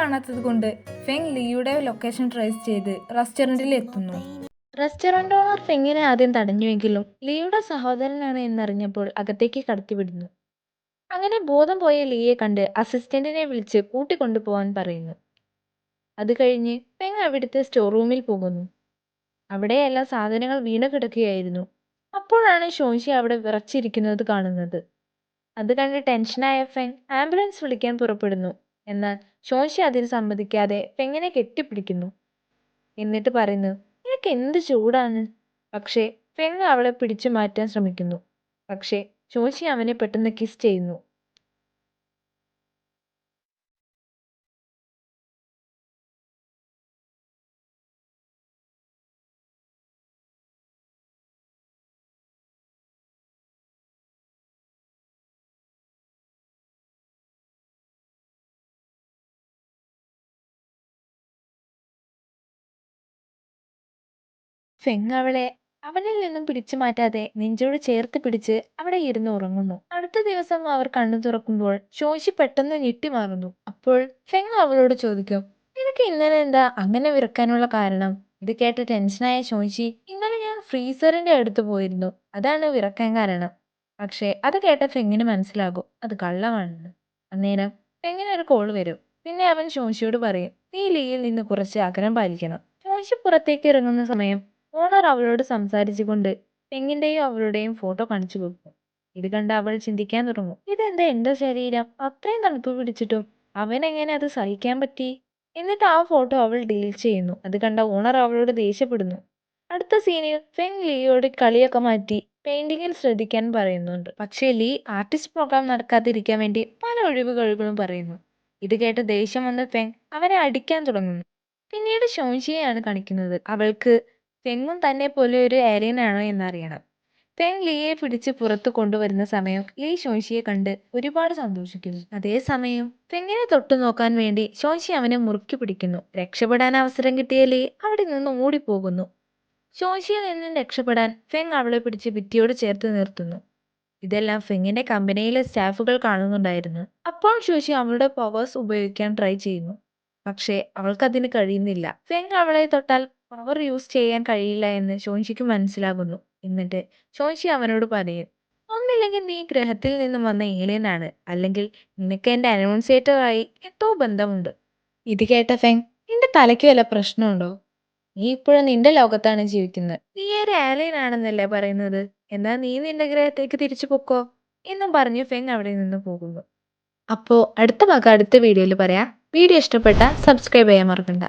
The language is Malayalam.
കാണാത്തതുകൊണ്ട് ഫെങ് ലീയുടെ ലൊക്കേഷൻ ട്രേസ് ചെയ്ത് റെസ്റ്റോറൻറ്റിൽ എത്തുന്നു. റെസ്റ്റോറന്റ് ഓണർ ഫെങ്ങിനെ ആദ്യം തടഞ്ഞുവെങ്കിലും ലീയുടെ സഹോദരനാണ് എന്നറിഞ്ഞപ്പോൾ അകത്തേക്ക് കടത്തിവിടുന്നു. അങ്ങനെ ബോധം പോയ ലീയെ കണ്ട് അസിസ്റ്റന്റിനെ വിളിച്ച് കൂട്ടിക്കൊണ്ടുപോകാൻ പറയുന്നു. അത് കഴിഞ്ഞ് ഫെങ് അവിടുത്തെ സ്റ്റോർ റൂമിൽ പോകുന്നു. അവിടെ എല്ലാ സാധനങ്ങൾ വീണ് കിടക്കുകയായിരുന്നു. അപ്പോഴാണ് ഷോൻഷി അവിടെ വിറച്ചിരിക്കുന്നത് കാണുന്നത്. അത് കണ്ട് ടെൻഷനായ ഫെങ് ആംബുലൻസ് വിളിക്കാൻ പുറപ്പെടുന്നു. എന്നാൽ ഷോൻഷി അതിന് സമ്മതിക്കാതെ ഫെങ്ങിനെ കെട്ടിപ്പിടിക്കുന്നു. എന്നിട്ട് പറയുന്നു, നിനക്ക് എന്ത് ചൂടാണ്. പക്ഷേ ഫെങ് അവളെ പിടിച്ചു മാറ്റാൻ ശ്രമിക്കുന്നു. പക്ഷേ ഷോൻഷി അവനെ പെട്ടെന്ന് കിസ് ചെയ്യുന്നു. ഫെങ് അവനിൽ നിന്നും പിടിച്ചു മാറ്റാതെ നെഞ്ചോട് ചേർത്ത് പിടിച്ച് അവിടെ ഇരുന്ന് ഉറങ്ങുന്നു. അടുത്ത ദിവസം അവർ കണ്ണു തുറക്കുമ്പോൾ ഷോൻഷി പെട്ടെന്ന് ഞെട്ടിമാറുന്നു. അപ്പോൾ ഫെങ് അവളോട് ചോദിക്കും, നിനക്ക് ഇന്നലെ എന്താ അങ്ങനെ വിറക്കാനുള്ള കാരണം? ഇത് കേട്ട് ടെൻഷനായ ഷോൻഷി, ഇന്നലെ ഞാൻ ഫ്രീസറിന്റെ അടുത്ത് പോയിരുന്നു, അതാണ് വിറക്കാൻ കാരണം. പക്ഷേ അത് കേട്ട ഫെങ്ങിന് മനസ്സിലാകും അത് കള്ളമാണെന്ന്. അന്നേരം ഫെങ്ങിന് ഒരു കോൾ വരും. പിന്നെ അവൻ ഷോൻഷിയോട് പറയും, നീ ലീയിൽ നിന്ന് കുറച്ച് അകലം പാലിക്കണം. ഷോൻഷി പുറത്തേക്ക് ഇറങ്ങുന്ന സമയം ഓണർ അവളോട് സംസാരിച്ചുകൊണ്ട് ഫെങ്ങിന്റെയും അവളുടെയും ഫോട്ടോ കാണിച്ചു കൊടുക്കും. ഇത് കണ്ട് അവൾ ചിന്തിക്കാൻ തുടങ്ങും, ഇതെന്താ എന്റെ ശരീരം അത്രയും തണുപ്പ് പിടിച്ചിട്ടും അവനെങ്ങനെ അത് സഹിക്കാൻ പറ്റി? എന്നിട്ട് ആ ഫോട്ടോ അവൾ ഡിലീറ്റ് ചെയ്യുന്നു. അത് കണ്ട ഓണർ അവളോട് ദേഷ്യപ്പെടുന്നു. അടുത്ത സീനിൽ ഫെങ് ലീയോട് കളിയൊക്കെ മാറ്റി പെയിന്റിങ്ങിൽ ശ്രദ്ധിക്കാൻ പറയുന്നുണ്ട്. പക്ഷേ ലീ ആർട്ടിസ്റ്റ് പ്രോഗ്രാം നടക്കാതിരിക്കാൻ വേണ്ടി പല ഒഴിവുകളും പറയുന്നു. ഇത് കേട്ട് ദേഷ്യം വന്ന ഫെങ് അവനെ അടിക്കാൻ തുടങ്ങുന്നു. പിന്നീട് ഷോൻഷിയെയാണ് കാണിക്കുന്നത്. അവൾക്ക് ഫെങ്ങും തന്നെ പോലെ ഒരു ഏലിയൻ ആണോ എന്നറിയണം. ഫെങ് ലീയെ പിടിച്ച് പുറത്തു കൊണ്ടുവരുന്ന സമയം ലീ ഷോൻഷിയെ കണ്ട് ഒരുപാട് സന്തോഷിക്കുന്നു. അതേസമയം ഫെങ്ങിനെ തൊട്ടു നോക്കാൻ വേണ്ടി ഷോൻഷി അവനെ മുറുക്കി പിടിക്കുന്നു. രക്ഷപ്പെടാൻ അവസരം കിട്ടിയ ലീ അവിടെ നിന്ന് ഓടിപ്പോകുന്നു. ഷോൻഷിയിൽ നിന്നും രക്ഷപ്പെടാൻ ഫെങ് അവളെ പിടിച്ച് ഭിത്തിയോട് ചേർത്ത് നിർത്തുന്നു. ഇതെല്ലാം ഫെങ്ങിന്റെ കമ്പനിയിലെ സ്റ്റാഫുകൾ കാണുന്നുണ്ടായിരുന്നു. അപ്പോൾ ഷോൻഷി അവളുടെ പവേഴ്സ് ഉപയോഗിക്കാൻ ട്രൈ ചെയ്യുന്നു. പക്ഷേ അവൾക്കതിന് കഴിയുന്നില്ല. ഫെങ് അവളെ തൊട്ടാൽ പവർ യൂസ് ചെയ്യാൻ കഴിയില്ല എന്ന് ഷോൻഷിക്ക് മനസ്സിലാകുന്നു. എന്നിട്ട് ഷോൻഷി അവനോട് പറയും, ഒന്നില്ലെങ്കിൽ നീ ഗ്രഹത്തിൽ നിന്നും വന്ന ഏലിയൻ ആണ്, അല്ലെങ്കിൽ നിനക്ക് എന്റെ അനൗൺസിയേറ്ററായി എന്തോ ബന്ധമുണ്ട്. ഇത് കേട്ട ഫെങ്, നിന്റെ തലയ്ക്ക് വല്ല പ്രശ്നമുണ്ടോ? നീ ഇപ്പോഴും നിന്റെ ലോകത്താണ് ജീവിക്കുന്നത്. നീ ഒരു ഏലിയൻ ആണെന്നല്ലേ പറയുന്നത്? എന്നാ നീ നിന്റെ ഗ്രഹത്തേക്ക് തിരിച്ചു പൊക്കോ എന്നും പറഞ്ഞ് ഫെങ് അവിടെ നിന്ന് പോകുന്നു. അപ്പോൾ അടുത്ത ഭാഗം അടുത്ത വീഡിയോയിൽ പറയാം. വീഡിയോ ഇഷ്ടപ്പെട്ടാൽ സബ്സ്ക്രൈബ് ചെയ്യാൻ മറക്കണ്ട.